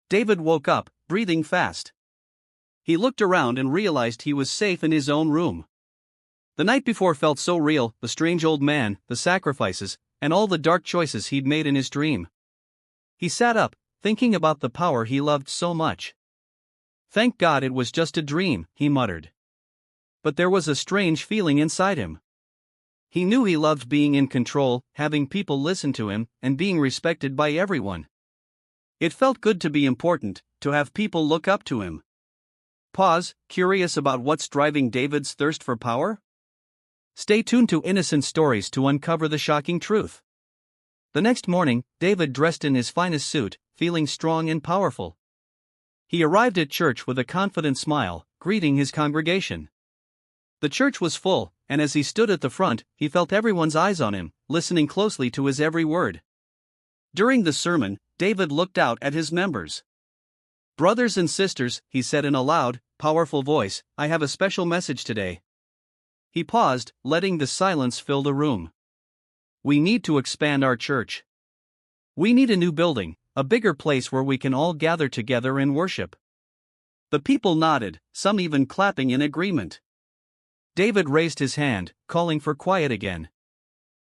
David woke up, breathing fast. He looked around and realized he was safe in his own room. The night before felt so real, the strange old man, the sacrifices, and all the dark choices he'd made in his dream. He sat up, thinking about the power he loved so much. "Thank God it was just a dream," he muttered. But there was a strange feeling inside him. He knew he loved being in control, having people listen to him, and being respected by everyone. It felt good to be important, to have people look up to him. Pause, curious about what's driving David's thirst for power? Stay tuned to Innocent Stories to uncover the shocking truth. The next morning, David dressed in his finest suit, feeling strong and powerful. He arrived at church with a confident smile, greeting his congregation. The church was full, and as he stood at the front, he felt everyone's eyes on him, listening closely to his every word. During the sermon, David looked out at his members. "Brothers and sisters," he said in a loud, powerful voice, "I have a special message today." He paused, letting the silence fill the room. "We need to expand our church. We need a new building, a bigger place where we can all gather together and worship." The people nodded, some even clapping in agreement. David raised his hand, calling for quiet again.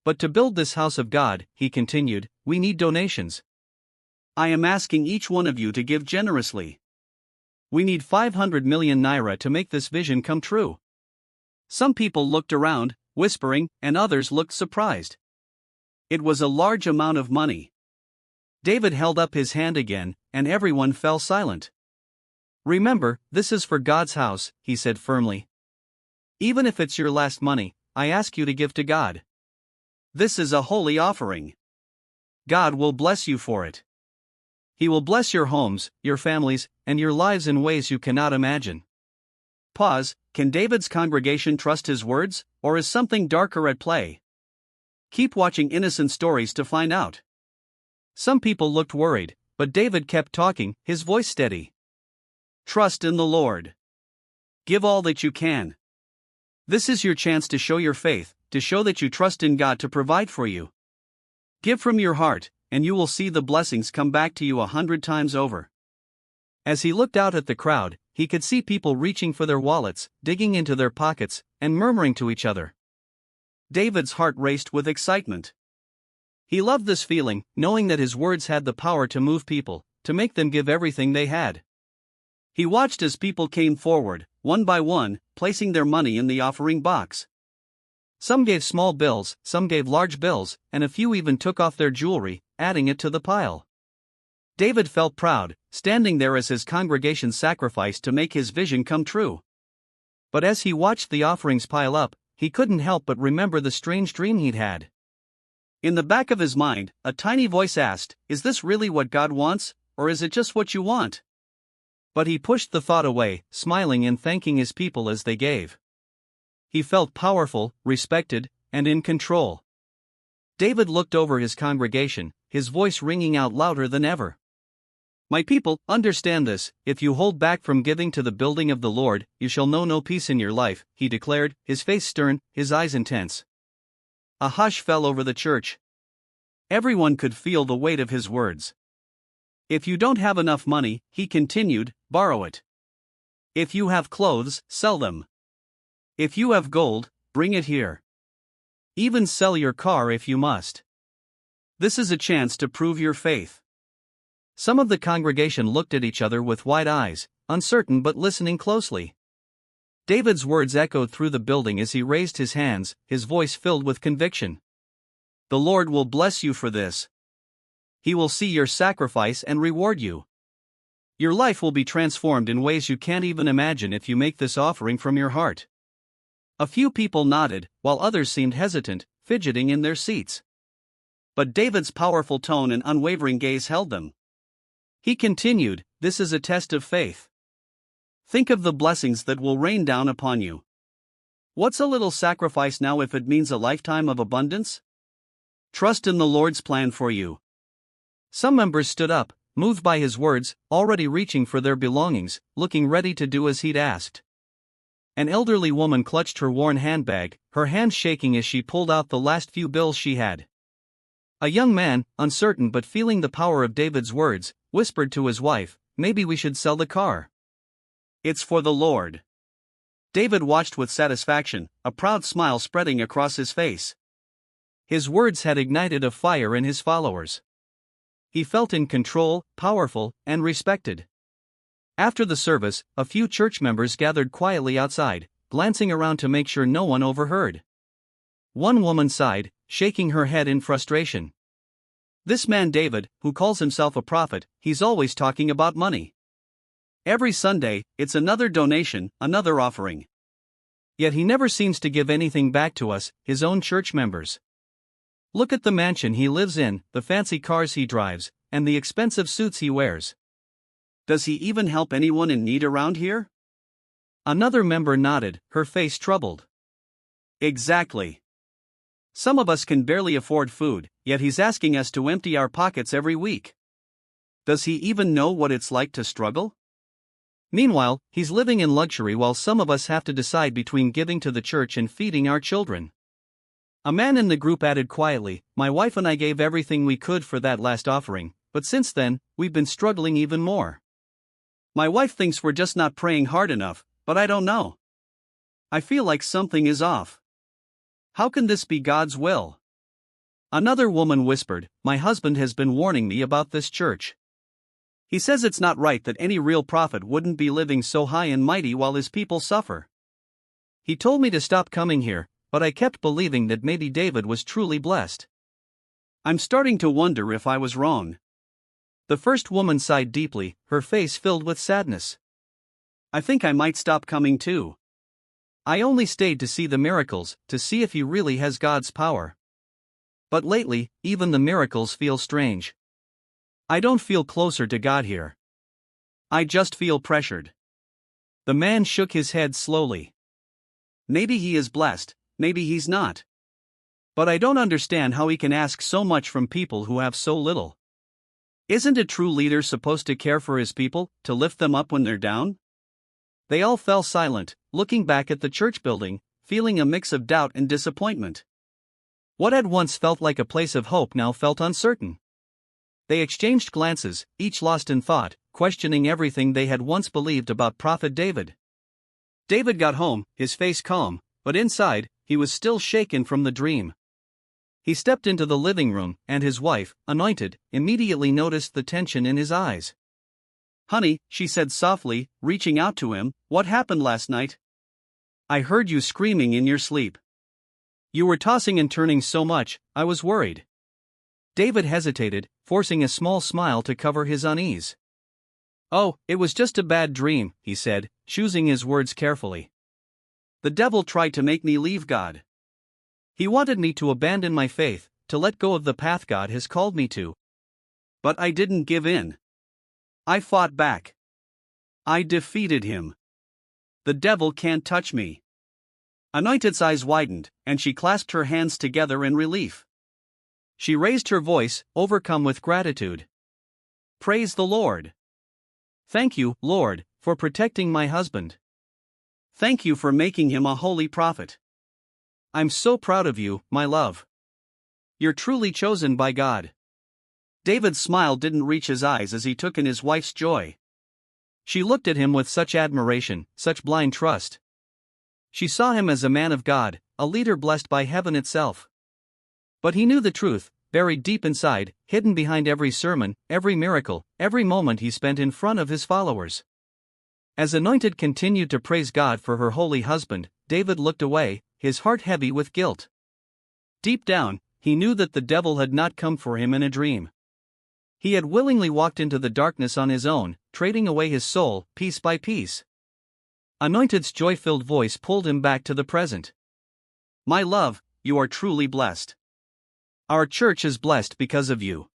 "But to build this house of God," he continued, "we need donations. I am asking each one of you to give generously. We need 500 million naira to make this vision come true." Some people looked around, whispering, and others looked surprised. It was a large amount of money. David held up his hand again, and everyone fell silent. "Remember, this is for God's house," he said firmly. "Even if it's your last money, I ask you to give to God. This is a holy offering. God will bless you for it. He will bless your homes, your families, and your lives in ways you cannot imagine." Pause. Can David's congregation trust his words, or is something darker at play? Keep watching Innocent Stories to find out. Some people looked worried, but David kept talking, his voice steady. "Trust in the Lord. Give all that you can. This is your chance to show your faith, to show that you trust in God to provide for you. Give from your heart, and you will see the blessings come back to you 100 times over." As he looked out at the crowd, he could see people reaching for their wallets, digging into their pockets, and murmuring to each other. David's heart raced with excitement. He loved this feeling, knowing that his words had the power to move people, to make them give everything they had. He watched as people came forward, one by one, placing their money in the offering box. Some gave small bills, some gave large bills, and a few even took off their jewelry, adding it to the pile. David felt proud, standing there as his congregation sacrificed to make his vision come true. But as he watched the offerings pile up, he couldn't help but remember the strange dream he'd had. In the back of his mind, a tiny voice asked, "Is this really what God wants, or is it just what you want?" But he pushed the thought away, smiling and thanking his people as they gave. He felt powerful, respected, and in control. David looked over his congregation, his voice ringing out louder than ever. "My people, understand this: if you hold back from giving to the building of the Lord, you shall know no peace in your life," he declared, his face stern, his eyes intense. A hush fell over the church. Everyone could feel the weight of his words. "If you don't have enough money," he continued, "borrow it. If you have clothes, sell them. If you have gold, bring it here. Even sell your car if you must. This is a chance to prove your faith." Some of the congregation looked at each other with wide eyes, uncertain but listening closely. David's words echoed through the building as he raised his hands, his voice filled with conviction. "The Lord will bless you for this. He will see your sacrifice and reward you. Your life will be transformed in ways you can't even imagine if you make this offering from your heart." A few people nodded, while others seemed hesitant, fidgeting in their seats. But David's powerful tone and unwavering gaze held them. He continued, "This is a test of faith. Think of the blessings that will rain down upon you. What's a little sacrifice now if it means a lifetime of abundance? Trust in the Lord's plan for you." Some members stood up, moved by his words, already reaching for their belongings, looking ready to do as he'd asked. An elderly woman clutched her worn handbag, her hands shaking as she pulled out the last few bills she had. A young man, uncertain but feeling the power of David's words, whispered to his wife, "Maybe we should sell the car. It's for the Lord." David watched with satisfaction, a proud smile spreading across his face. His words had ignited a fire in his followers. He felt in control, powerful, and respected. After the service, a few church members gathered quietly outside, glancing around to make sure no one overheard. One woman sighed, shaking her head in frustration. "This man David, who calls himself a prophet, he's always talking about money. Every Sunday, it's another donation, another offering. Yet he never seems to give anything back to us, his own church members. Look at the mansion he lives in, the fancy cars he drives, and the expensive suits he wears. Does he even help anyone in need around here?" Another member nodded, her face troubled. "Exactly. Some of us can barely afford food, yet he's asking us to empty our pockets every week. Does he even know what it's like to struggle? Meanwhile, he's living in luxury while some of us have to decide between giving to the church and feeding our children." A man in the group added quietly, "My wife and I gave everything we could for that last offering, but since then, we've been struggling even more. My wife thinks we're just not praying hard enough, but I don't know. I feel like something is off. How can this be God's will?" Another woman whispered, "My husband has been warning me about this church. He says it's not right that any real prophet wouldn't be living so high and mighty while his people suffer. He told me to stop coming here, but I kept believing that maybe David was truly blessed. I'm starting to wonder if I was wrong." The first woman sighed deeply, her face filled with sadness. "I think I might stop coming too. I only stayed to see the miracles, to see if he really has God's power. But lately, even the miracles feel strange. I don't feel closer to God here. I just feel pressured." The man shook his head slowly. "Maybe he is blessed, maybe he's not. But I don't understand how he can ask so much from people who have so little. Isn't a true leader supposed to care for his people, to lift them up when they're down?" They all fell silent, looking back at the church building, feeling a mix of doubt and disappointment. What had once felt like a place of hope now felt uncertain. They exchanged glances, each lost in thought, questioning everything they had once believed about Prophet David. David got home, his face calm, but inside, he was still shaken from the dream. He stepped into the living room, and his wife, Anointed, immediately noticed the tension in his eyes. "Honey," she said softly, reaching out to him, "what happened last night? I heard you screaming in your sleep. You were tossing and turning so much, I was worried." David hesitated, forcing a small smile to cover his unease. "Oh, it was just a bad dream," he said, choosing his words carefully. "The devil tried to make me leave God. He wanted me to abandon my faith, to let go of the path God has called me to. But I didn't give in. I fought back. I defeated him. The devil can't touch me." Anointed's eyes widened, and she clasped her hands together in relief. She raised her voice, overcome with gratitude. "Praise the Lord. Thank you, Lord, for protecting my husband. Thank you for making him a holy prophet. I'm so proud of you, my love. You're truly chosen by God." David's smile didn't reach his eyes as he took in his wife's joy. She looked at him with such admiration, such blind trust. She saw him as a man of God, a leader blessed by heaven itself. But he knew the truth, buried deep inside, hidden behind every sermon, every miracle, every moment he spent in front of his followers. As Anointed continued to praise God for her holy husband, David looked away, his heart heavy with guilt. Deep down, he knew that the devil had not come for him in a dream. He had willingly walked into the darkness on his own, trading away his soul, piece by piece. Anointed's joy-filled voice pulled him back to the present. "My love, you are truly blessed. Our church is blessed because of you.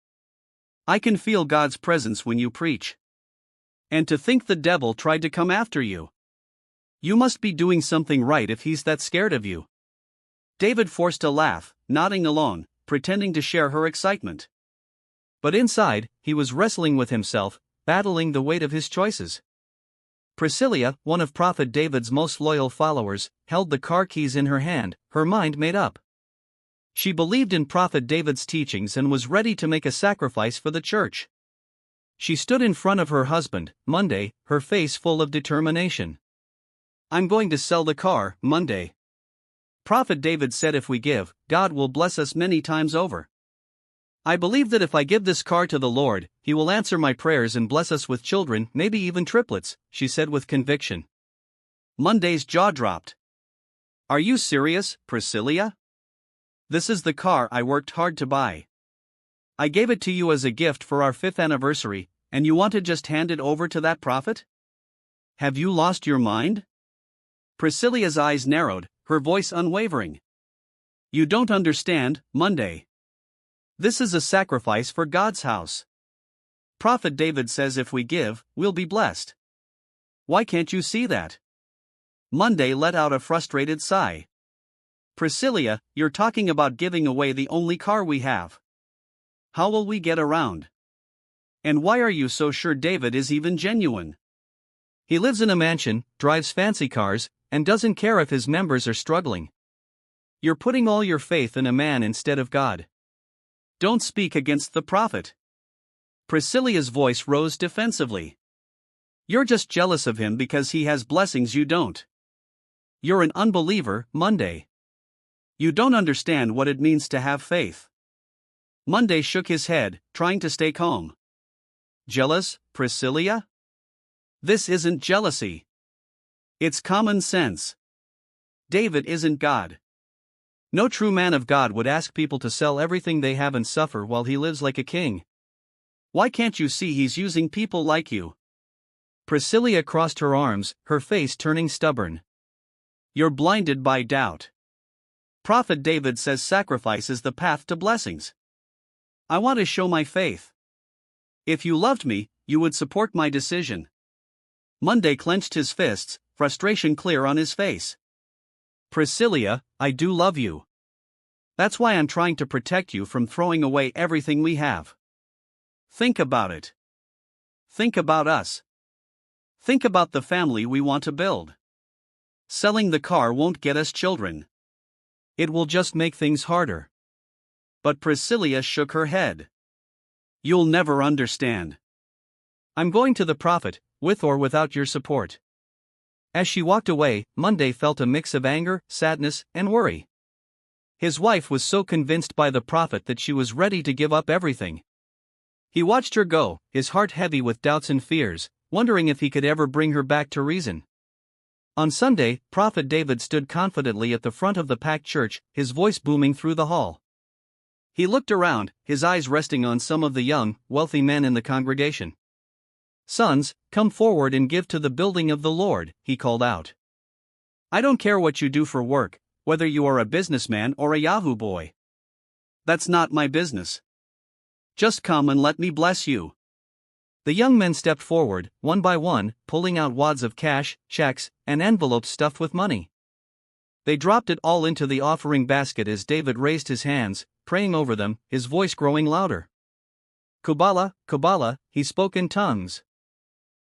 I can feel God's presence when you preach. And to think the devil tried to come after you. You must be doing something right if he's that scared of you." David forced a laugh, nodding along, pretending to share her excitement. But inside, he was wrestling with himself, battling the weight of his choices. Priscilla, one of Prophet David's most loyal followers, held the car keys in her hand, her mind made up. She believed in Prophet David's teachings and was ready to make a sacrifice for the church. She stood in front of her husband, Monday, her face full of determination. I'm going to sell the car, Monday. Prophet David said if we give, God will bless us many times over. I believe that if I give this car to the Lord, He will answer my prayers and bless us with children, maybe even triplets, she said with conviction. Monday's jaw dropped. Are you serious, Priscilla? This is the car I worked hard to buy. I gave it to you as a gift for our 5th anniversary, and you want to just hand it over to that prophet? Have you lost your mind? Priscilla's eyes narrowed, her voice unwavering. You don't understand, Monday. This is a sacrifice for God's house. Prophet David says if we give, we'll be blessed. Why can't you see that? Monday let out a frustrated sigh. Priscilla, you're talking about giving away the only car we have. How will we get around? And why are you so sure David is even genuine? He lives in a mansion, drives fancy cars, and doesn't care if his members are struggling. You're putting all your faith in a man instead of God. Don't speak against the prophet. Priscilla's voice rose defensively. You're just jealous of him because he has blessings you don't. You're an unbeliever, Monday. You don't understand what it means to have faith. Monday shook his head, trying to stay calm. Jealous, Priscilla? This isn't jealousy. It's common sense. David isn't God. No true man of God would ask people to sell everything they have and suffer while he lives like a king. Why can't you see he's using people like you? Priscilla crossed her arms, her face turning stubborn. You're blinded by doubt. Prophet David says sacrifice is the path to blessings. I want to show my faith. If you loved me, you would support my decision. Monday clenched his fists, frustration clear on his face. Priscilla, I do love you. That's why I'm trying to protect you from throwing away everything we have. Think about it. Think about us. Think about the family we want to build. Selling the car won't get us children. It will just make things harder. But Priscilla shook her head. You'll never understand. I'm going to the prophet, with or without your support. As she walked away, Monday felt a mix of anger, sadness, and worry. His wife was so convinced by the prophet that she was ready to give up everything. He watched her go, his heart heavy with doubts and fears, wondering if he could ever bring her back to reason. On Sunday, Prophet David stood confidently at the front of the packed church, his voice booming through the hall. He looked around, his eyes resting on some of the young, wealthy men in the congregation. Sons, come forward and give to the building of the Lord, he called out. I don't care what you do for work, whether you are a businessman or a Yahoo boy. That's not my business. Just come and let me bless you. The young men stepped forward, one by one, pulling out wads of cash, checks, and envelopes stuffed with money. They dropped it all into the offering basket as David raised his hands, praying over them, his voice growing louder. Kabbalah, Kabbalah, he spoke in tongues.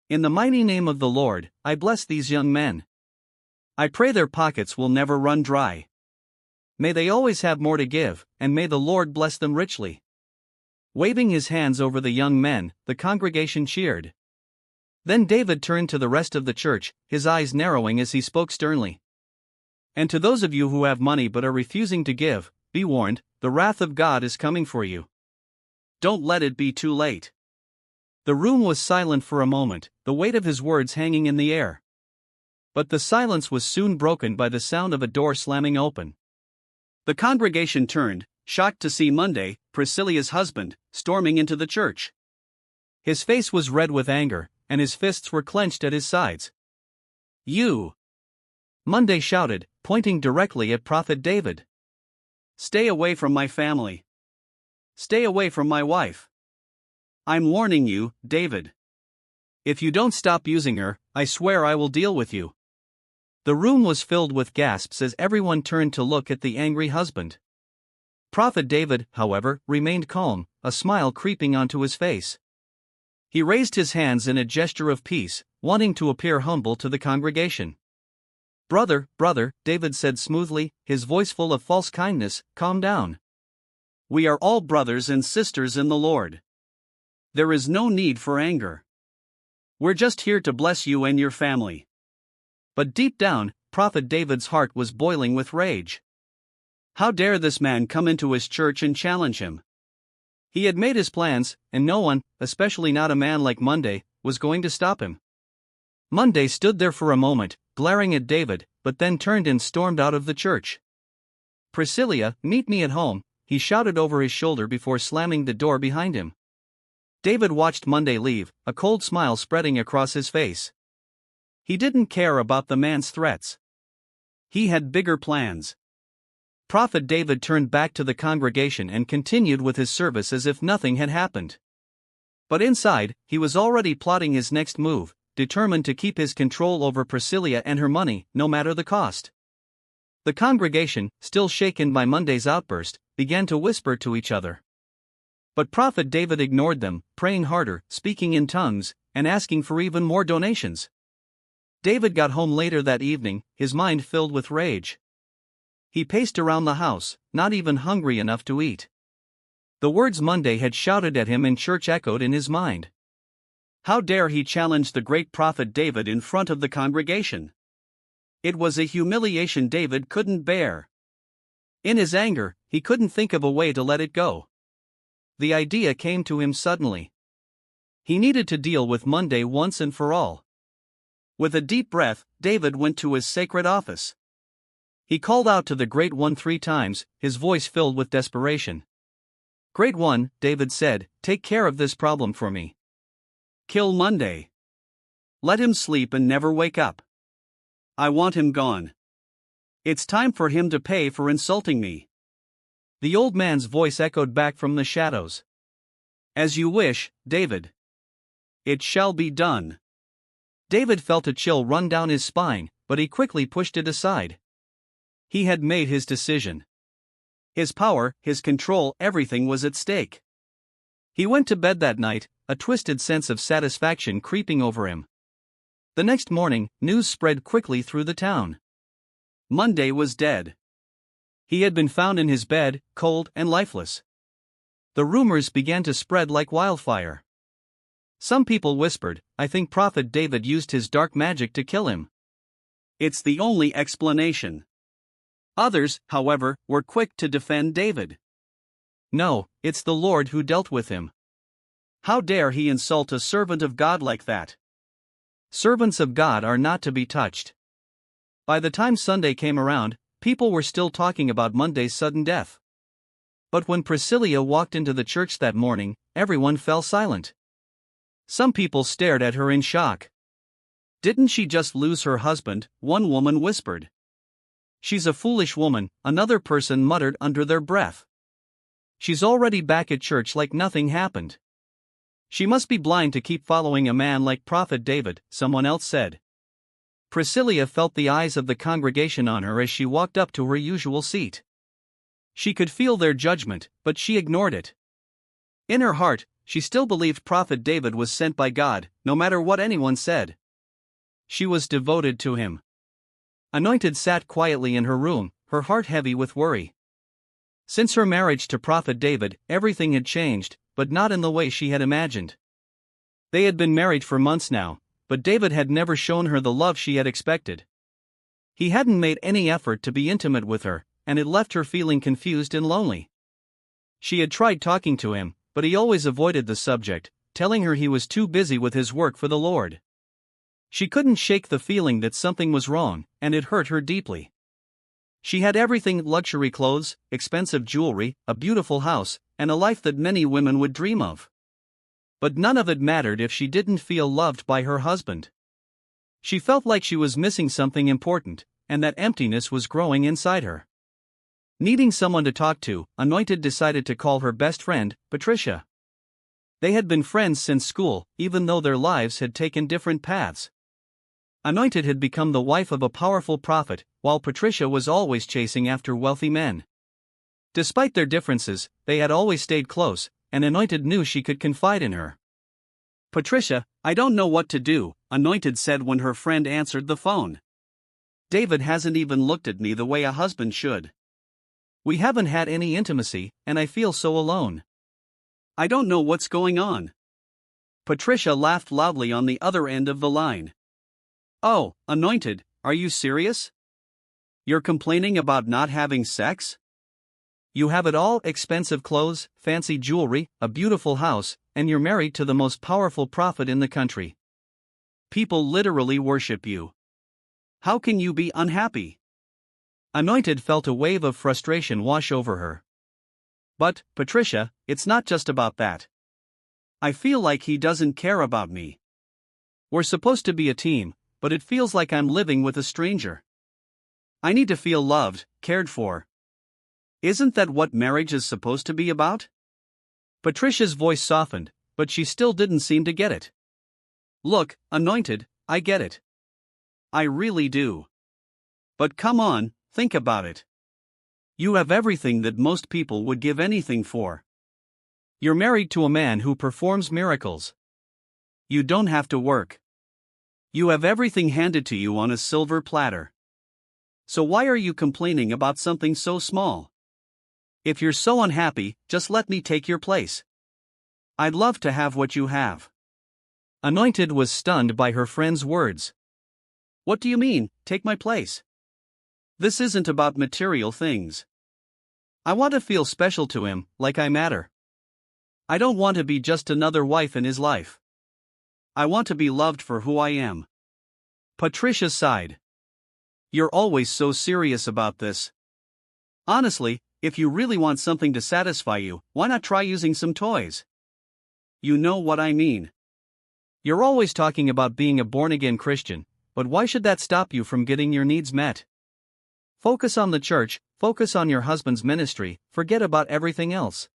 In the mighty name of the Lord, I bless these young men. I pray their pockets will never run dry. May they always have more to give, and may the Lord bless them richly. Waving his hands over the young men, the congregation cheered. Then David turned to the rest of the church, his eyes narrowing as he spoke sternly. And to those of you who have money but are refusing to give, be warned, the wrath of God is coming for you. Don't let it be too late. The room was silent for a moment, the weight of his words hanging in the air. But the silence was soon broken by the sound of a door slamming open. The congregation turned, shocked to see Monday, Priscilla's husband, storming into the church. His face was red with anger, and his fists were clenched at his sides. You! Monday shouted, pointing directly at Prophet David. Stay away from my family. Stay away from my wife. I'm warning you, David. If you don't stop using her, I swear I will deal with you. The room was filled with gasps as everyone turned to look at the angry husband. Prophet David, however, remained calm, a smile creeping onto his face. He raised his hands in a gesture of peace, wanting to appear humble to the congregation. Brother, David said smoothly, his voice full of false kindness, calm down. We are all brothers and sisters in the Lord. There is no need for anger. We're just here to bless you and your family. But deep down, Prophet David's heart was boiling with rage. How dare this man come into his church and challenge him? He had made his plans, and no one, especially not a man like Monday, was going to stop him. Monday stood there for a moment, glaring at David, but then turned and stormed out of the church. Priscilla, meet me at home, he shouted over his shoulder before slamming the door behind him. David watched Monday leave, a cold smile spreading across his face. He didn't care about the man's threats. He had bigger plans. Prophet David turned back to the congregation and continued with his service as if nothing had happened. But inside, he was already plotting his next move, determined to keep his control over Priscilla and her money, no matter the cost. The congregation, still shaken by Monday's outburst, began to whisper to each other. But Prophet David ignored them, praying harder, speaking in tongues, and asking for even more donations. David got home later that evening, his mind filled with rage. He paced around the house, not even hungry enough to eat. The words Monday had shouted at him in church echoed in his mind. How dare he challenge the great prophet David in front of the congregation? It was a humiliation David couldn't bear. In his anger, he couldn't think of a way to let it go. The idea came to him suddenly. He needed to deal with Monday once and for all. With a deep breath, David went to his sacred office. He called out to the Great One 3 times, his voice filled with desperation. Great One, David said, take care of this problem for me. Kill Monday. Let him sleep and never wake up. I want him gone. It's time for him to pay for insulting me. The old man's voice echoed back from the shadows. As you wish, David. It shall be done. David felt a chill run down his spine, but he quickly pushed it aside. He had made his decision. His power, his control, everything was at stake. He went to bed that night, a twisted sense of satisfaction creeping over him. The next morning, news spread quickly through the town. Monday was dead. He had been found in his bed, cold and lifeless. The rumors began to spread like wildfire. Some people whispered, I think Prophet David used his dark magic to kill him. It's the only explanation. Others, however, were quick to defend David. No, it's the Lord who dealt with him. How dare he insult a servant of God like that? Servants of God are not to be touched. By the time Sunday came around, people were still talking about Monday's sudden death. But when Priscilla walked into the church that morning, everyone fell silent. Some people stared at her in shock. Didn't she just lose her husband? One woman whispered. She's a foolish woman, another person muttered under their breath. She's already back at church like nothing happened. She must be blind to keep following a man like Prophet David, someone else said. Priscilla felt the eyes of the congregation on her as she walked up to her usual seat. She could feel their judgment, but she ignored it. In her heart, she still believed Prophet David was sent by God, no matter what anyone said. She was devoted to him. Anointed sat quietly in her room, her heart heavy with worry. Since her marriage to Prophet David, everything had changed, but not in the way she had imagined. They had been married for months now, but David had never shown her the love she had expected. He hadn't made any effort to be intimate with her, and it left her feeling confused and lonely. She had tried talking to him, but he always avoided the subject, telling her he was too busy with his work for the Lord. She couldn't shake the feeling that something was wrong, and it hurt her deeply. She had everything: luxury clothes, expensive jewelry, a beautiful house, and a life that many women would dream of. But none of it mattered if she didn't feel loved by her husband. She felt like she was missing something important, and that emptiness was growing inside her. Needing someone to talk to, Anointed decided to call her best friend, Patricia. They had been friends since school, even though their lives had taken different paths. Anointed had become the wife of a powerful prophet, while Patricia was always chasing after wealthy men. Despite their differences, they had always stayed close, and Anointed knew she could confide in her. Patricia, I don't know what to do, Anointed said when her friend answered the phone. David hasn't even looked at me the way a husband should. We haven't had any intimacy, and I feel so alone. I don't know what's going on. Patricia laughed loudly on the other end of the line. Oh, Anointed, are you serious? You're complaining about not having sex? You have it all: expensive clothes, fancy jewelry, a beautiful house, and you're married to the most powerful prophet in the country. People literally worship you. How can you be unhappy? Anointed felt a wave of frustration wash over her. But, Patricia, it's not just about that. I feel like he doesn't care about me. We're supposed to be a team, but it feels like I'm living with a stranger. I need to feel loved, cared for. Isn't that what marriage is supposed to be about? Patricia's voice softened, but she still didn't seem to get it. Look, Anointed, I get it. I really do. But come on, think about it. You have everything that most people would give anything for. You're married to a man who performs miracles. You don't have to work. You have everything handed to you on a silver platter. So why are you complaining about something so small? If you're so unhappy, just let me take your place. I'd love to have what you have. Anointed was stunned by her friend's words. What do you mean, take my place? This isn't about material things. I want to feel special to him, like I matter. I don't want to be just another wife in his life. I want to be loved for who I am. Patricia sighed. You're always so serious about this. Honestly, if you really want something to satisfy you, why not try using some toys? You know what I mean. You're always talking about being a born-again Christian, but why should that stop you from getting your needs met? Focus on the church, focus on your husband's ministry, forget about everything else.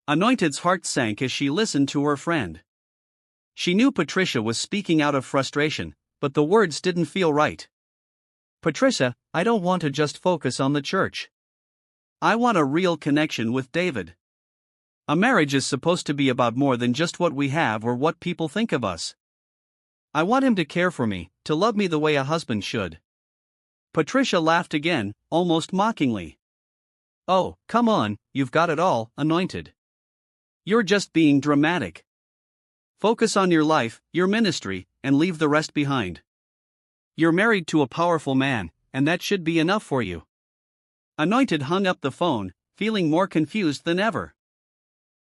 Anointed's heart sank as she listened to her friend. She knew Patricia was speaking out of frustration, but the words didn't feel right. Patricia, I don't want to just focus on the church. I want a real connection with David. A marriage is supposed to be about more than just what we have or what people think of us. I want him to care for me, to love me the way a husband should. Patricia laughed again, almost mockingly. Oh, come on, you've got it all, Anointed. You're just being dramatic. Focus on your life, your ministry, and leave the rest behind. You're married to a powerful man, and that should be enough for you. Anointed hung up the phone, feeling more confused than ever.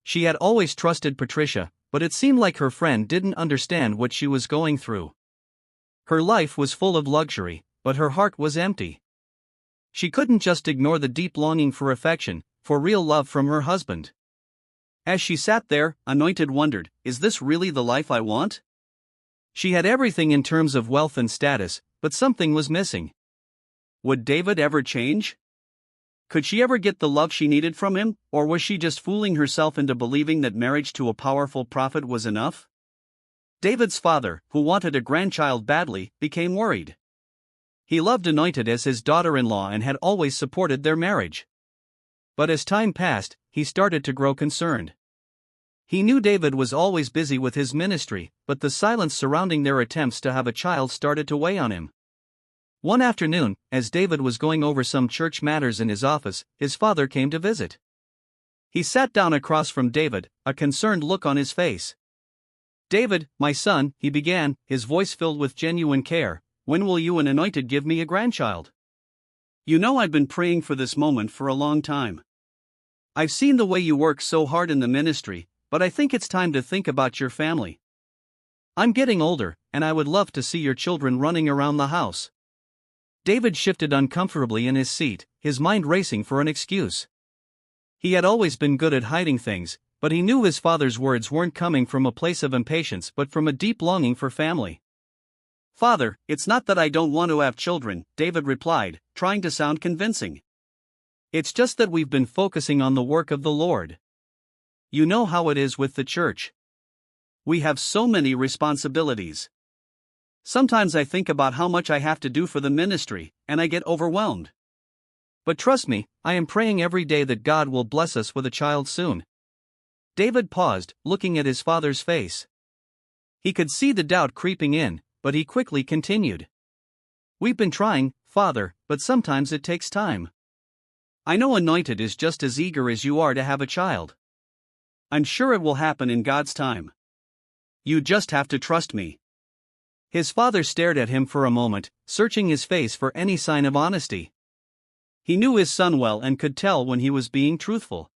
She had always trusted Patricia, but it seemed like her friend didn't understand what she was going through. Her life was full of luxury, but her heart was empty. She couldn't just ignore the deep longing for affection, for real love from her husband. As she sat there, Anointed wondered, is this really the life I want? She had everything in terms of wealth and status, but something was missing. Would David ever change? Could she ever get the love she needed from him, or was she just fooling herself into believing that marriage to a powerful prophet was enough? David's father, who wanted a grandchild badly, became worried. He loved Anointed as his daughter-in-law and had always supported their marriage. But as time passed, he started to grow concerned. He knew David was always busy with his ministry, but the silence surrounding their attempts to have a child started to weigh on him. One afternoon, as David was going over some church matters in his office, his father came to visit. He sat down across from David, a concerned look on his face. David, my son, he began, his voice filled with genuine care, when will you and Anointed give me a grandchild? You know I've been praying for this moment for a long time. I've seen the way you work so hard in the ministry, but I think it's time to think about your family. I'm getting older, and I would love to see your children running around the house. David shifted uncomfortably in his seat, his mind racing for an excuse. He had always been good at hiding things, but he knew his father's words weren't coming from a place of impatience but from a deep longing for family. Father, it's not that I don't want to have children, David replied, trying to sound convincing. It's just that we've been focusing on the work of the Lord. You know how it is with the church. We have so many responsibilities. Sometimes I think about how much I have to do for the ministry, and I get overwhelmed. But trust me, I am praying every day that God will bless us with a child soon. David paused, looking at his father's face. He could see the doubt creeping in, but he quickly continued. We've been trying, Father, but sometimes it takes time. I know Anointed is just as eager as you are to have a child. I'm sure it will happen in God's time. You just have to trust me. His father stared at him for a moment, searching his face for any sign of honesty. He knew his son well and could tell when he was being truthful.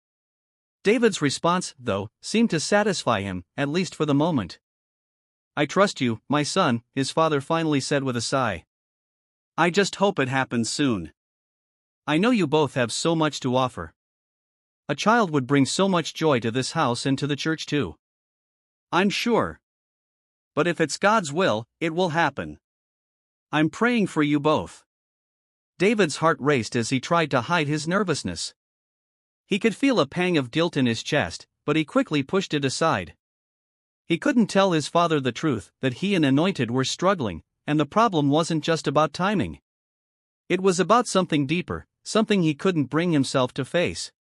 David's response, though, seemed to satisfy him, at least for the moment. I trust you, my son, his father finally said with a sigh. I just hope it happens soon. I know you both have so much to offer. A child would bring so much joy to this house and to the church too. I'm sure. But if it's God's will, it will happen. I'm praying for you both. David's heart raced as he tried to hide his nervousness. He could feel a pang of guilt in his chest, but he quickly pushed it aside. He couldn't tell his father the truth, that he and Anointed were struggling, and the problem wasn't just about timing. It was about something deeper, something he couldn't bring himself to face.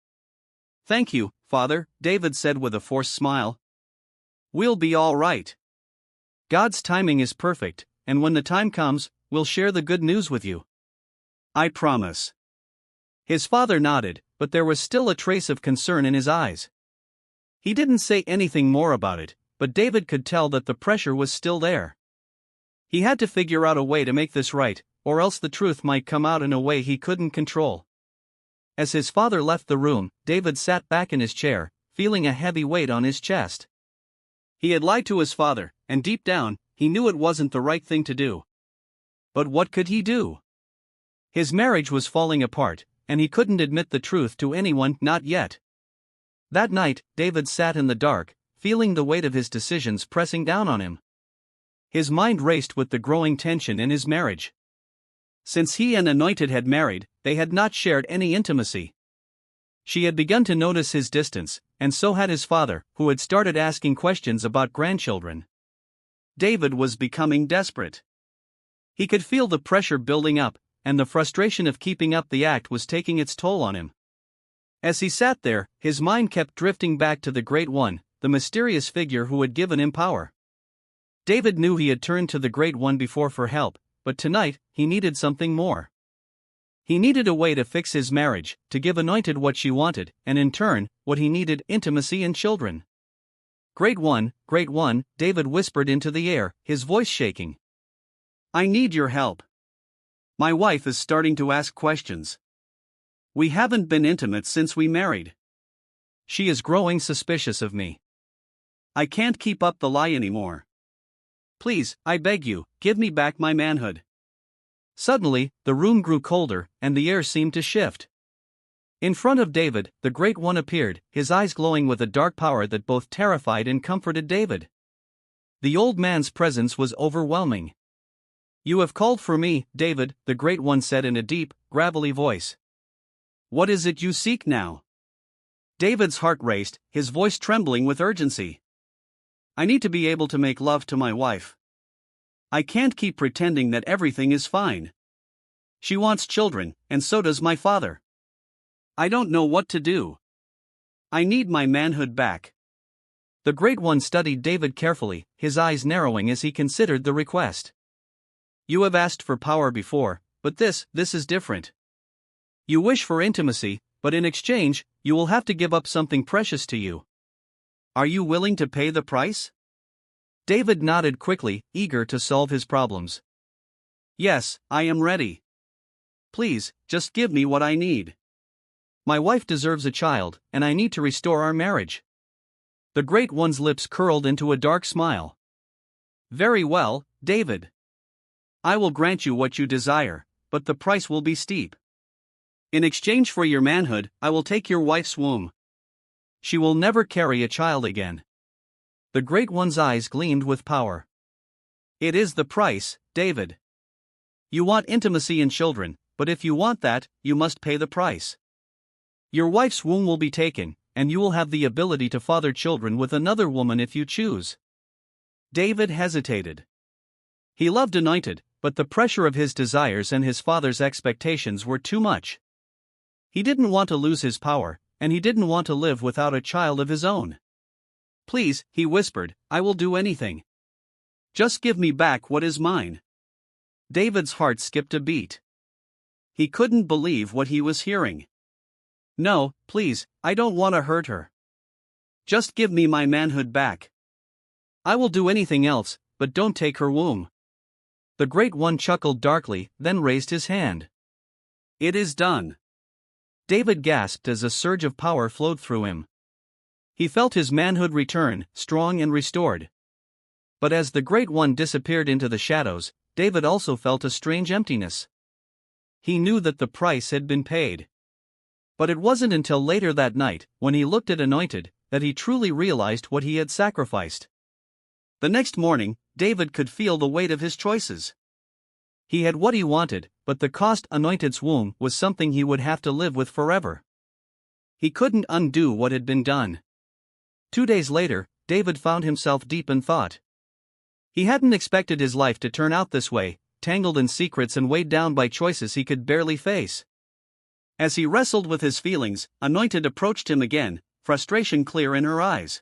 Thank you, Father, David said with a forced smile. We'll be all right. God's timing is perfect, and when the time comes, we'll share the good news with you. I promise. His father nodded, but there was still a trace of concern in his eyes. He didn't say anything more about it, but David could tell that the pressure was still there. He had to figure out a way to make this right, or else the truth might come out in a way he couldn't control. As his father left the room, David sat back in his chair, feeling a heavy weight on his chest. He had lied to his father, and deep down, he knew it wasn't the right thing to do. But what could he do? His marriage was falling apart, and he couldn't admit the truth to anyone, not yet. That night, David sat in the dark, feeling the weight of his decisions pressing down on him. His mind raced with the growing tension in his marriage. Since he and Anointed had married, they had not shared any intimacy. She had begun to notice his distance, and so had his father, who had started asking questions about grandchildren. David was becoming desperate. He could feel the pressure building up, and the frustration of keeping up the act was taking its toll on him. As he sat there, his mind kept drifting back to the Great One, the mysterious figure who had given him power. David knew he had turned to the Great One before for help, but tonight, he needed something more. He needed a way to fix his marriage, to give Anointed what she wanted, and in turn, what he needed, intimacy and children. Great One, David whispered into the air, his voice shaking. I need your help. My wife is starting to ask questions. We haven't been intimate since we married. She is growing suspicious of me. I can't keep up the lie anymore. Please, I beg you, give me back my manhood. Suddenly, the room grew colder, and the air seemed to shift. In front of David, the Great One appeared, his eyes glowing with a dark power that both terrified and comforted David. The old man's presence was overwhelming. You have called for me, David, the Great One said in a deep, gravelly voice. What is it you seek now? David's heart raced, his voice trembling with urgency. I need to be able to make love to my wife. I can't keep pretending that everything is fine. She wants children, and so does my father. I don't know what to do. I need my manhood back. The Great One studied David carefully, his eyes narrowing as he considered the request. You have asked for power before, but this is different. You wish for intimacy, but in exchange, you will have to give up something precious to you. Are you willing to pay the price? David nodded quickly, eager to solve his problems. Yes, I am ready. Please, just give me what I need. My wife deserves a child, and I need to restore our marriage. The Great One's lips curled into a dark smile. Very well, David. I will grant you what you desire, but the price will be steep. In exchange for your manhood, I will take your wife's womb. She will never carry a child again. The Great One's eyes gleamed with power. It is the price, David. You want intimacy and children, but if you want that, you must pay the price. Your wife's womb will be taken, and you will have the ability to father children with another woman if you choose. David hesitated. He loved Anointed, but the pressure of his desires and his father's expectations were too much. He didn't want to lose his power, and he didn't want to live without a child of his own. Please, he whispered, I will do anything. Just give me back what is mine. David's heart skipped a beat. He couldn't believe what he was hearing. No, please, I don't want to hurt her. Just give me my manhood back. I will do anything else, but don't take her womb. The Great One chuckled darkly, then raised his hand. It is done. David gasped as a surge of power flowed through him. He felt his manhood return, strong and restored. But as the Great One disappeared into the shadows, David also felt a strange emptiness. He knew that the price had been paid. But it wasn't until later that night, when he looked at Anointed, that he truly realized what he had sacrificed. The next morning, David could feel the weight of his choices. He had what he wanted, but the cost. Anointed's womb was something he would have to live with forever. He couldn't undo what had been done. 2 days later, David found himself deep in thought. He hadn't expected his life to turn out this way, tangled in secrets and weighed down by choices he could barely face. As he wrestled with his feelings, Anointed approached him again, frustration clear in her eyes.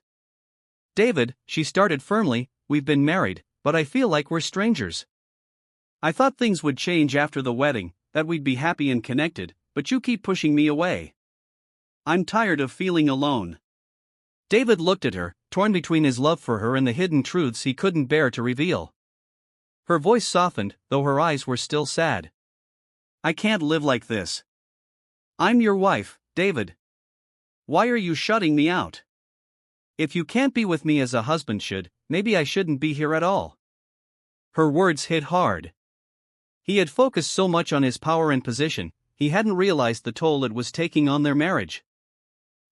David, she started firmly, we've been married, but I feel like we're strangers. I thought things would change after the wedding, that we'd be happy and connected, but you keep pushing me away. I'm tired of feeling alone. David looked at her, torn between his love for her and the hidden truths he couldn't bear to reveal. Her voice softened, though her eyes were still sad. I can't live like this. I'm your wife, David. Why are you shutting me out? If you can't be with me as a husband should, maybe I shouldn't be here at all. Her words hit hard. He had focused so much on his power and position, he hadn't realized the toll it was taking on their marriage.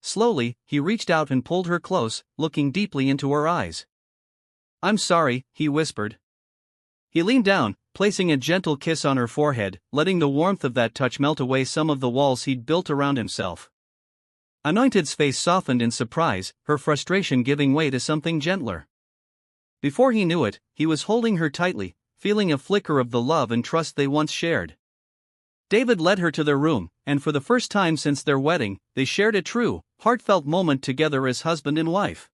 Slowly, he reached out and pulled her close, looking deeply into her eyes. I'm sorry, he whispered. He leaned down, placing a gentle kiss on her forehead, letting the warmth of that touch melt away some of the walls he'd built around himself. Anointed's face softened in surprise, her frustration giving way to something gentler. Before he knew it, he was holding her tightly, feeling a flicker of the love and trust they once shared. David led her to their room, and for the first time since their wedding, they shared a true, heartfelt moment together as husband and wife.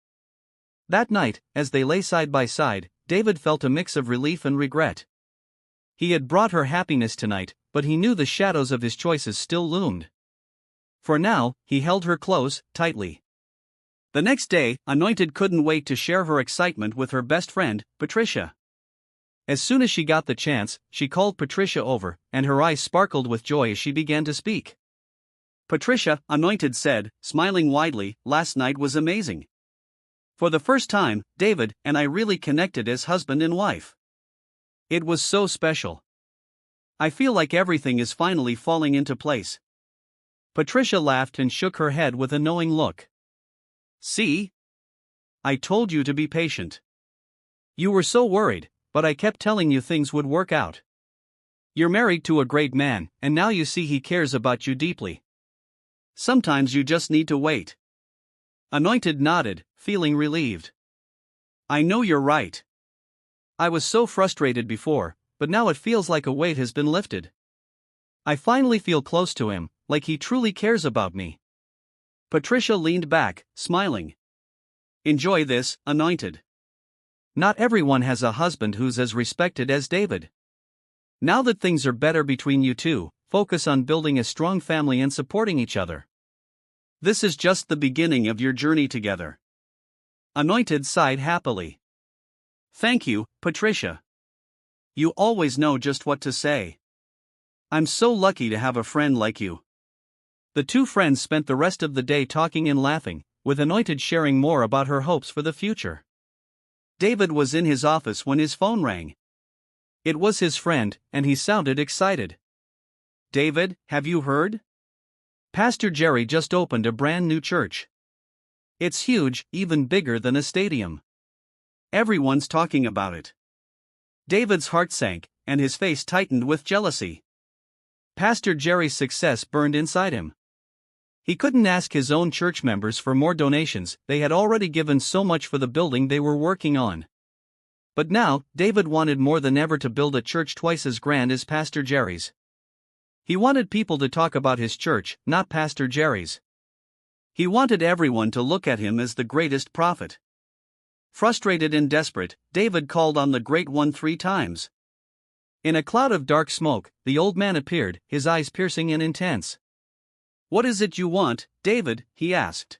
That night, as they lay side by side, David felt a mix of relief and regret. He had brought her happiness tonight, but he knew the shadows of his choices still loomed. For now, he held her close, tightly. The next day, Anointed couldn't wait to share her excitement with her best friend, Patricia. As soon as she got the chance, she called Patricia over, and her eyes sparkled with joy as she began to speak. Patricia, Anointed said, smiling widely, last night was amazing. For the first time, David and I really connected as husband and wife. It was so special. I feel like everything is finally falling into place. Patricia laughed and shook her head with a knowing look. See? I told you to be patient. You were so worried, but I kept telling you things would work out. You're married to a great man, and now you see he cares about you deeply. Sometimes you just need to wait. Anointed nodded, feeling relieved. I know you're right. I was so frustrated before, but now it feels like a weight has been lifted. I finally feel close to him, like he truly cares about me. Patricia leaned back, smiling. Enjoy this, Anointed. Not everyone has a husband who's as respected as David. Now that things are better between you two, focus on building a strong family and supporting each other. This is just the beginning of your journey together. Anointed sighed happily. Thank you, Patricia. You always know just what to say. I'm so lucky to have a friend like you. The two friends spent the rest of the day talking and laughing, with Anointed sharing more about her hopes for the future. David was in his office when his phone rang. It was his friend, and he sounded excited. David, have you heard? Pastor Jerry just opened a brand new church. It's huge, even bigger than a stadium. Everyone's talking about it. David's heart sank, and his face tightened with jealousy. Pastor Jerry's success burned inside him. He couldn't ask his own church members for more donations, they had already given so much for the building they were working on. But now, David wanted more than ever to build a church twice as grand as Pastor Jerry's. He wanted people to talk about his church, not Pastor Jerry's. He wanted everyone to look at him as the greatest prophet. Frustrated and desperate, David called on the Great One 3 times. In a cloud of dark smoke, the old man appeared, his eyes piercing and intense. What is it you want, David? He asked.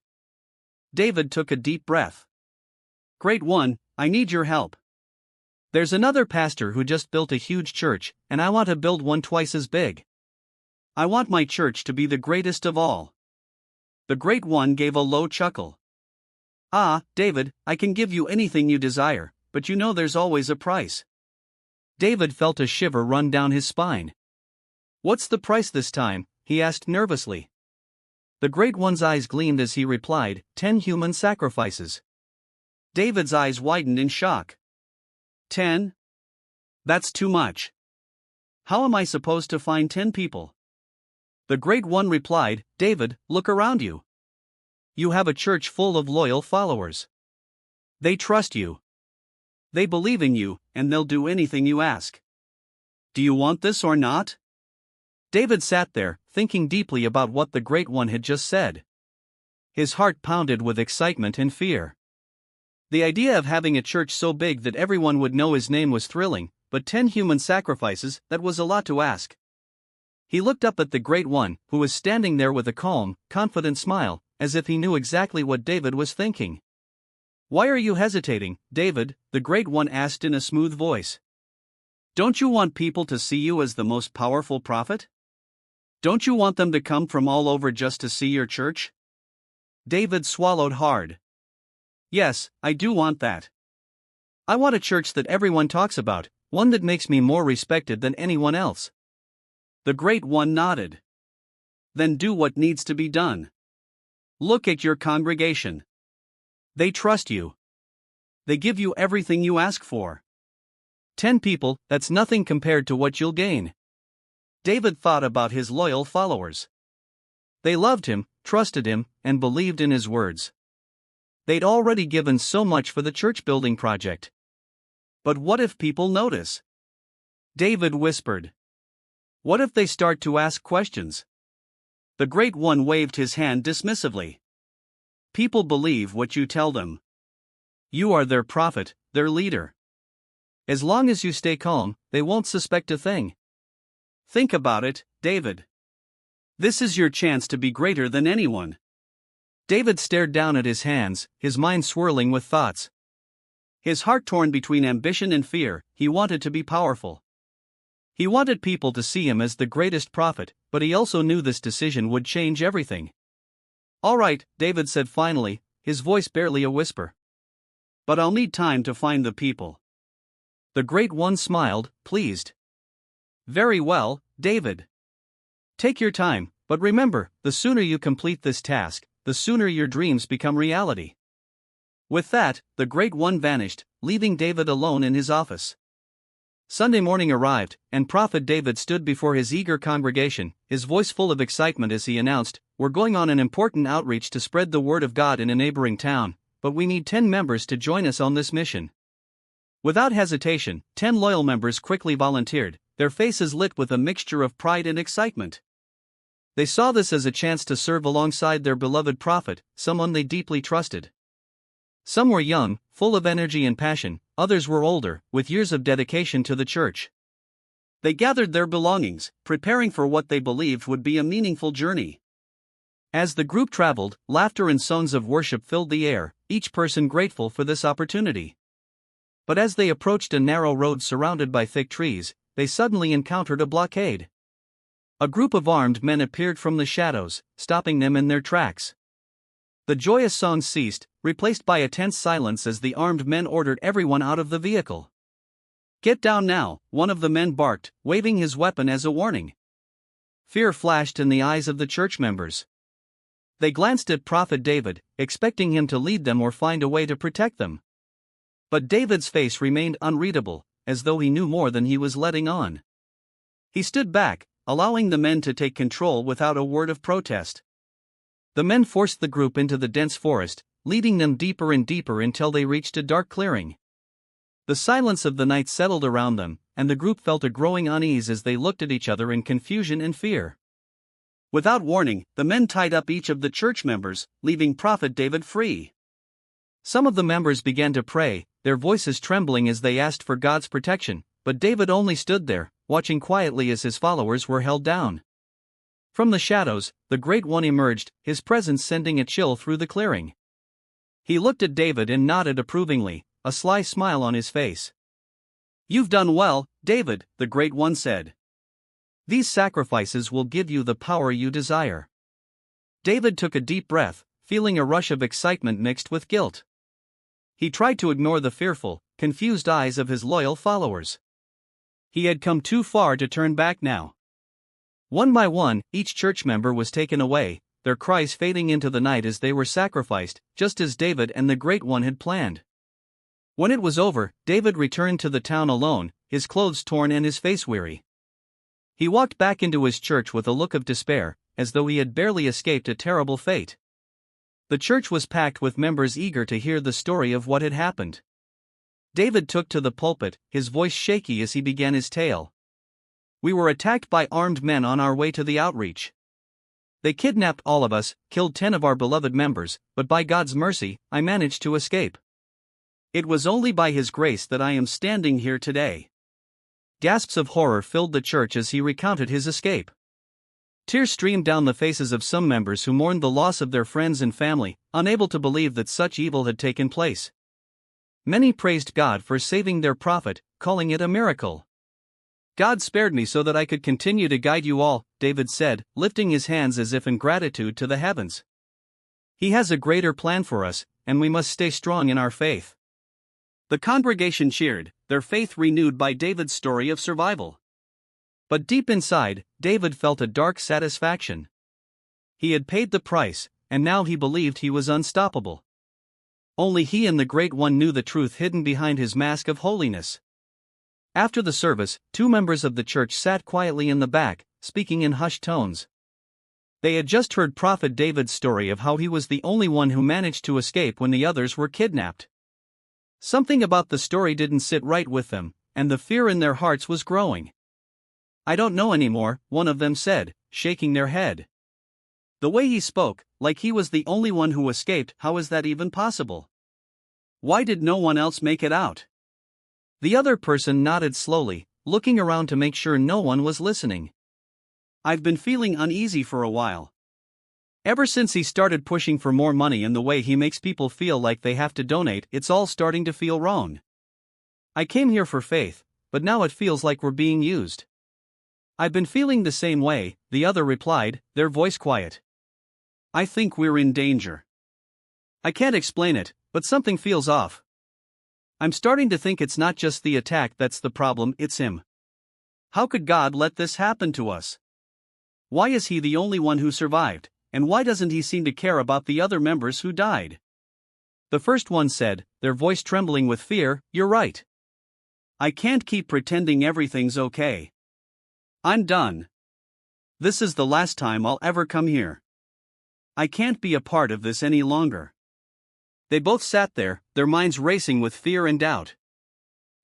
David took a deep breath. Great One, I need your help. There's another pastor who just built a huge church, and I want to build one twice as big. I want my church to be the greatest of all." The Great One gave a low chuckle. "Ah, David, I can give you anything you desire, but you know there's always a price." David felt a shiver run down his spine. "What's the price this time?" he asked nervously. The Great One's eyes gleamed as he replied, 10 human sacrifices." David's eyes widened in shock. 10? That's too much. How am I supposed to find 10 people? The Great One replied, "David, look around you. You have a church full of loyal followers. They trust you. They believe in you, and they'll do anything you ask. Do you want this or not?" David sat there, thinking deeply about what the Great One had just said. His heart pounded with excitement and fear. The idea of having a church so big that everyone would know his name was thrilling, but 10 human sacrifices, that was a lot to ask. He looked up at the Great One, who was standing there with a calm, confident smile, as if he knew exactly what David was thinking. "Why are you hesitating, David?" the Great One asked in a smooth voice. "Don't you want people to see you as the most powerful prophet? Don't you want them to come from all over just to see your church?" David swallowed hard. "Yes, I do want that. I want a church that everyone talks about, one that makes me more respected than anyone else." The Great One nodded. "Then do what needs to be done. Look at your congregation. They trust you. They give you everything you ask for. 10 people, that's nothing compared to what you'll gain." David thought about his loyal followers. They loved him, trusted him, and believed in his words. They'd already given so much for the church building project. But what if people notice? David whispered. What if they start to ask questions? The Great One waved his hand dismissively. People believe what you tell them. You are their prophet, their leader. As long as you stay calm, they won't suspect a thing. Think about it, David. This is your chance to be greater than anyone. David stared down at his hands, his mind swirling with thoughts. His heart torn between ambition and fear. He wanted to be powerful. He wanted people to see him as the greatest prophet, but he also knew this decision would change everything. All right, David said finally, his voice barely a whisper. But I'll need time to find the people. The Great One smiled, pleased. Very well, David. Take your time, but remember, the sooner you complete this task, the sooner your dreams become reality. With that, the Great One vanished, leaving David alone in his office. Sunday morning arrived, and Prophet David stood before his eager congregation, his voice full of excitement as he announced, "We're going on an important outreach to spread the word of God in a neighboring town, but we need 10 members to join us on this mission." Without hesitation, 10 loyal members quickly volunteered, their faces lit with a mixture of pride and excitement. They saw this as a chance to serve alongside their beloved prophet, someone they deeply trusted. Some were young, full of energy and passion, others were older, with years of dedication to the church. They gathered their belongings, preparing for what they believed would be a meaningful journey. As the group traveled, laughter and songs of worship filled the air, each person grateful for this opportunity. But as they approached a narrow road surrounded by thick trees, they suddenly encountered a blockade. A group of armed men appeared from the shadows, stopping them in their tracks. The joyous songs ceased, replaced by a tense silence as the armed men ordered everyone out of the vehicle. "Get down now," one of the men barked, waving his weapon as a warning. Fear flashed in the eyes of the church members. They glanced at Prophet David, expecting him to lead them or find a way to protect them. But David's face remained unreadable, as though he knew more than he was letting on. He stood back, allowing the men to take control without a word of protest. The men forced the group into the dense forest, leading them deeper and deeper until they reached a dark clearing. The silence of the night settled around them, and the group felt a growing unease as they looked at each other in confusion and fear. Without warning, the men tied up each of the church members, leaving Prophet David free. Some of the members began to pray, their voices trembling as they asked for God's protection, but David only stood there, watching quietly as his followers were held down. From the shadows, the Great One emerged, his presence sending a chill through the clearing. He looked at David and nodded approvingly, a sly smile on his face. "You've done well, David," the Great One said. "These sacrifices will give you the power you desire." David took a deep breath, feeling a rush of excitement mixed with guilt. He tried to ignore the fearful, confused eyes of his loyal followers. He had come too far to turn back now. One by one, each church member was taken away, their cries fading into the night as they were sacrificed, just as David and the Great One had planned. When it was over, David returned to the town alone, his clothes torn and his face weary. He walked back into his church with a look of despair, as though he had barely escaped a terrible fate. The church was packed with members eager to hear the story of what had happened. David took to the pulpit, his voice shaky as he began his tale. "We were attacked by armed men on our way to the outreach. They kidnapped all of us, killed 10 of our beloved members, but by God's mercy, I managed to escape. It was only by His grace that I am standing here today." Gasps of horror filled the church as he recounted his escape. Tears streamed down the faces of some members who mourned the loss of their friends and family, unable to believe that such evil had taken place. Many praised God for saving their prophet, calling it a miracle. "God spared me so that I could continue to guide you all," David said, lifting his hands as if in gratitude to the heavens. "He has a greater plan for us, and we must stay strong in our faith." The congregation cheered, their faith renewed by David's story of survival. But deep inside, David felt a dark satisfaction. He had paid the price, and now he believed he was unstoppable. Only he and the Great One knew the truth hidden behind his mask of holiness. After the service, 2 members of the church sat quietly in the back, speaking in hushed tones. They had just heard Prophet David's story of how he was the only one who managed to escape when the others were kidnapped. Something about the story didn't sit right with them, and the fear in their hearts was growing. "I don't know anymore," one of them said, shaking their head. The way he spoke, like he was the only one who escaped, how is that even possible? Why did no one else make it out? The other person nodded slowly, looking around to make sure no one was listening. "I've been feeling uneasy for a while. Ever since he started pushing for more money and the way he makes people feel like they have to donate, it's all starting to feel wrong. I came here for faith, but now it feels like we're being used." "I've been feeling the same way," the other replied, their voice quiet. "I think we're in danger. I can't explain it, but something feels off. I'm starting to think it's not just the attack that's the problem, it's him. How could God let this happen to us? Why is he the only one who survived, and why doesn't he seem to care about the other members who died?" The first one said, their voice trembling with fear, "You're right. I can't keep pretending everything's okay. I'm done. This is the last time I'll ever come here. I can't be a part of this any longer." They both sat there, their minds racing with fear and doubt.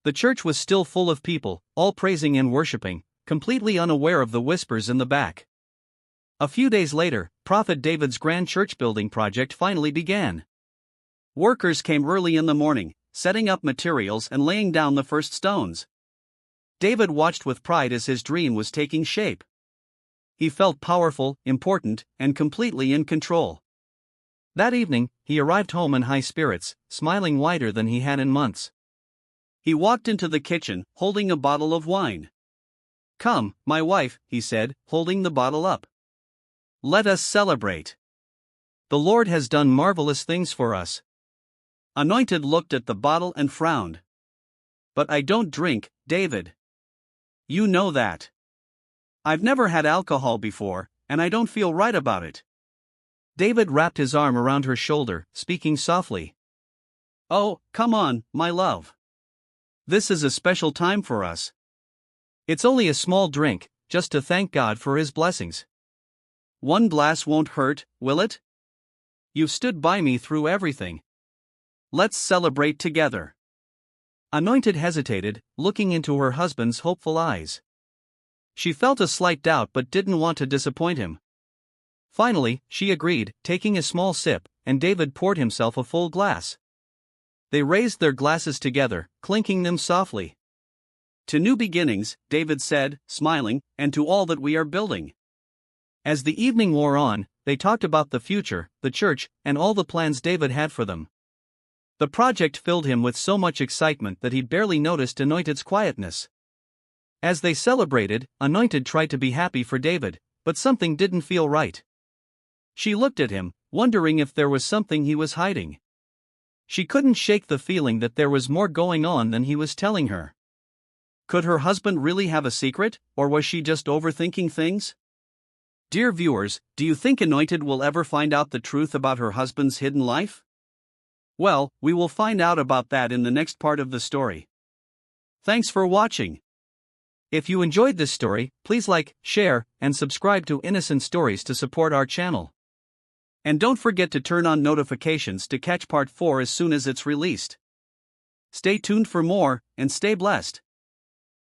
The church was still full of people, all praising and worshiping, completely unaware of the whispers in the back. A few days later, Prophet David's grand church building project finally began. Workers came early in the morning, setting up materials and laying down the first stones. David watched with pride as his dream was taking shape. He felt powerful, important, and completely in control. That evening, he arrived home in high spirits, smiling wider than he had in months. He walked into the kitchen, holding a bottle of wine. "Come, my wife," he said, holding the bottle up. "Let us celebrate. The Lord has done marvelous things for us." Anointed looked at the bottle and frowned. "But I don't drink, David. You know that. I've never had alcohol before, and I don't feel right about it." David wrapped his arm around her shoulder, speaking softly. "Oh, come on, my love. This is a special time for us. It's only a small drink, just to thank God for His blessings. One glass won't hurt, will it? You've stood by me through everything. Let's celebrate together." Anointed hesitated, looking into her husband's hopeful eyes. She felt a slight doubt but didn't want to disappoint him. Finally, she agreed, taking a small sip, and David poured himself a full glass. They raised their glasses together, clinking them softly. "To new beginnings," David said, smiling, "and to all that we are building." As the evening wore on, they talked about the future, the church, and all the plans David had for them. The project filled him with so much excitement that he barely noticed Anointed's quietness. As they celebrated, Anointed tried to be happy for David, but something didn't feel right. She looked at him, wondering if there was something he was hiding. She couldn't shake the feeling that there was more going on than he was telling her. Could her husband really have a secret, or was she just overthinking things? Dear viewers, do you think Anointed will ever find out the truth about her husband's hidden life? Well, we will find out about that in the next part of the story. Thanks for watching. If you enjoyed this story, please like, share, and subscribe to Innocent Stories to support our channel. And don't forget to turn on notifications to catch part 4 as soon as it's released. Stay tuned for more, and stay blessed.